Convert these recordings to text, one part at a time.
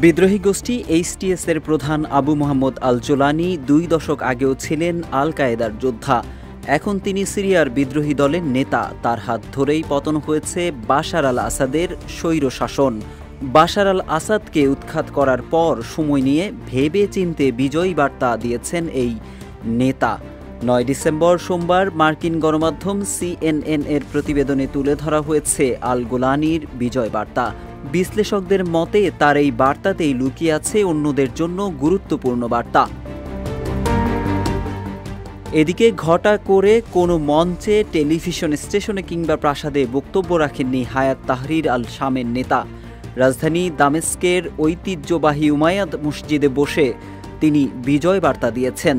বিদ্রোহী গোষ্ঠী এইচটিএস এর প্রধান আবু মোহাম্মদ আল জোলানি ২ দশক আগেও ছিলেন আল কায়েদার যোদ্ধা। এখন তিনি সিরিয়ার বিদ্রোহী দলের নেতা। তার হাত ধরেই পতন হয়েছে বাশার আল আসাদের স্বৈরশাসন। বাশার আল আসাদকে উৎখাত করার পর সময় নিয়ে ভেবে চিনতে বিজয়ী বার্তা দিয়েছেন এই নেতা। ৯ ডিসেম্বর সোমবার মার্কিন গণমাধ্যম CNN এর প্রতিবেদনে তুলে ধরা হয়েছে আল গোলানির বিজয় বার্তা। বিশ্লেষকদের মতে তার এই বার্তাতেই লুকিয়ে আছে অন্যদের জন্য গুরুত্বপূর্ণ বার্তা। এদিকে ঘটা করে কোনো মঞ্চে, টেলিভিশন স্টেশনে কিংবা প্রাসাদে বক্তব্য রাখেননি হায়াত তাহরির আল শামের নেতা। রাজধানী দামেস্কের ঐতিহ্যবাহী উমাইয়াদ মসজিদে বসে তিনি বিজয় বার্তা দিয়েছেন।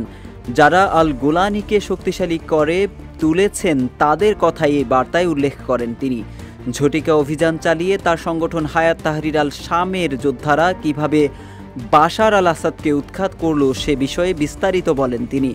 যারা আল গোলানিকে শক্তিশালী করে তুলেছেন তাদের কথাই এই বার্তায় উল্লেখ করেন তিনি। ঝটিকা অভিযান চালিয়ে তার সংগঠন হায়াত তাহরির আল শামের যোদ্ধারা কিভাবে বাশার আল আসাদকে উৎখাত করল সে বিষয়ে বিস্তারিত বলেন তিনি।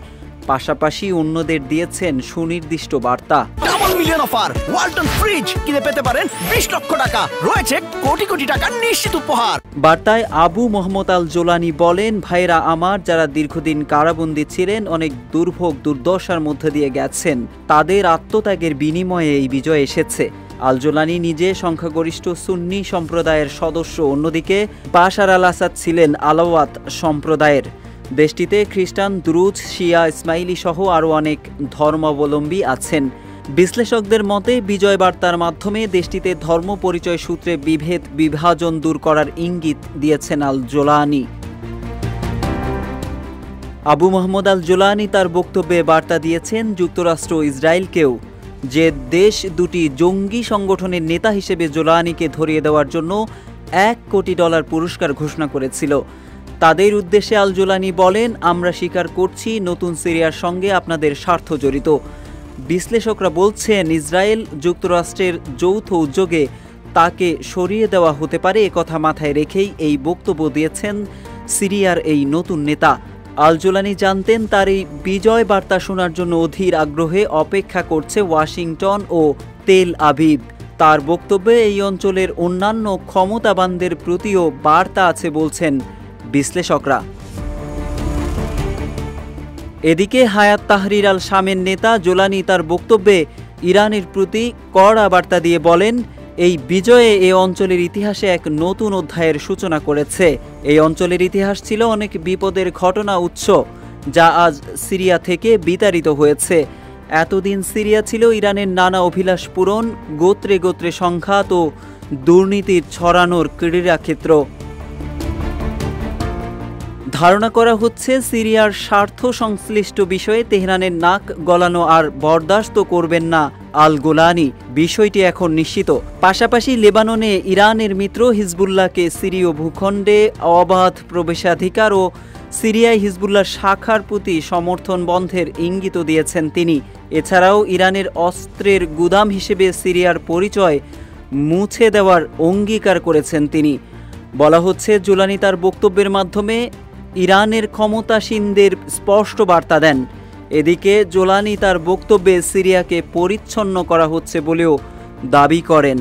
পাশাপাশি অন্যদের দিয়েছেন সুনির্দিষ্ট বার্তা। Double million offer, Walton fridge কিনে পেতে পারেন ২০ লক্ষ টাকা, রয়েছে কোটি কোটি টাকার নিশ্চিত উপহার। বার্তায় আবু মোহাম্মদ আল জোলানি বলেন, ভাইরা আমার যারা দীর্ঘদিন কারাবন্দী ছিলেন, অনেক দুর্ভোগ দুর্দশার মধ্যে দিয়ে গেছেন, তাদের আত্মত্যাগের বিনিময়ে এই বিজয় এসেছে। আল জোলানি নিজে সংখ্যাগরিষ্ঠ সুন্নি সম্প্রদায়ের সদস্য, অন্যদিকে বাশার আল আসাদ ছিলেন আলাওয়াত সম্প্রদায়ের। দেশটিতে খ্রিস্টান, দ্রুজ, শিয়া, ইসমাইলি সহ আরও অনেক ধর্মাবলম্বী আছেন। বিশ্লেষকদের মতে বিজয় বার্তার মাধ্যমে দেশটিতে ধর্ম পরিচয় সূত্রে বিভাজন দূর করার ইঙ্গিত দিয়েছেন আল জোলানি। আবু মোহাম্মদ আল জোলানি তার বক্তব্যে বার্তা দিয়েছেন যুক্তরাষ্ট্র ইসরায়েলকেও, যে দেশ দুটি জঙ্গি সংগঠনের নেতা হিসেবে জোলানিকে ধরিয়ে দেওয়ার জন্য $1 কোটি পুরস্কার ঘোষণা করেছিল। তাদের উদ্দেশ্যে আল জোলানি বলেন, আমরা স্বীকার করছি নতুন সিরিয়ার সঙ্গে আপনাদের স্বার্থ জড়িত। বিশ্লেষকরা বলছেন ইসরায়েল যুক্তরাষ্ট্রের যৌথ উদ্যোগে তাকে সরিয়ে দেওয়া হতে পারে, একথা মাথায় রেখেই এই বক্তব্য দিয়েছেন সিরিয়ার এই নতুন নেতা। আল জোলানি জানতেন তার এই বিজয় বার্তা শোনার জন্য অধীর আগ্রহে অপেক্ষা করছে ওয়াশিংটন ও তেল আবিব। তার বক্তব্যে এই অঞ্চলের অন্যান্য ক্ষমতাবানদের প্রতিও বার্তা আছে বলছেন বিশ্লেষকরা। এদিকে হায়াত তাহরির আল শামের নেতা জোলানি তার বক্তব্যে ইরানের প্রতি কড়া বার্তা দিয়ে বলেন, এই বিজয়ে এই অঞ্চলের ইতিহাসে এক নতুন অধ্যায়ের সূচনা করেছে। এই অঞ্চলের ইতিহাস ছিল অনেক বিপদের ঘটনা উৎস, যা আজ সিরিয়া থেকে বিতাড়িত হয়েছে। এতদিন সিরিয়া ছিল ইরানের নানা অভিলাষ পূরণ, গোত্রে গোত্রে সংঘাত ও দুর্নীতির ছড়ানোর ক্রীড়াক্ষেত্র। ধারণা করা হচ্ছে সিরিয়ার স্বার্থ সংশ্লিষ্ট বিষয়ে তেহরানের নাক গলানো আর বরদাস্ত করবেন না আল গোলানি, বিষয়টি এখন নিশ্চিত। পাশাপাশি লেবাননে ইরানের মিত্র হিজবুল্লাহকে সিরীয় ভূখণ্ডে অবাধ প্রবেশাধিকার ও সিরিয়ায় হিজবুল্লাহ শাখার প্রতি সমর্থন বন্ধের ইঙ্গিত দিয়েছেন তিনি। এছাড়াও ইরানের অস্ত্রের গুদাম হিসেবে সিরিয়ার পরিচয় মুছে দেওয়ার অঙ্গীকার করেছেন তিনি। বলা হচ্ছে জোলানি তার বক্তব্যের মাধ্যমে ইরানের ক্ষমতাসীনদের স্পষ্ট বার্তা দেন। এদিকে জোলানি তার বক্তব্যে সিরিয়াকে পরিচ্ছন্ন করা হচ্ছে বলেও দাবি করেন।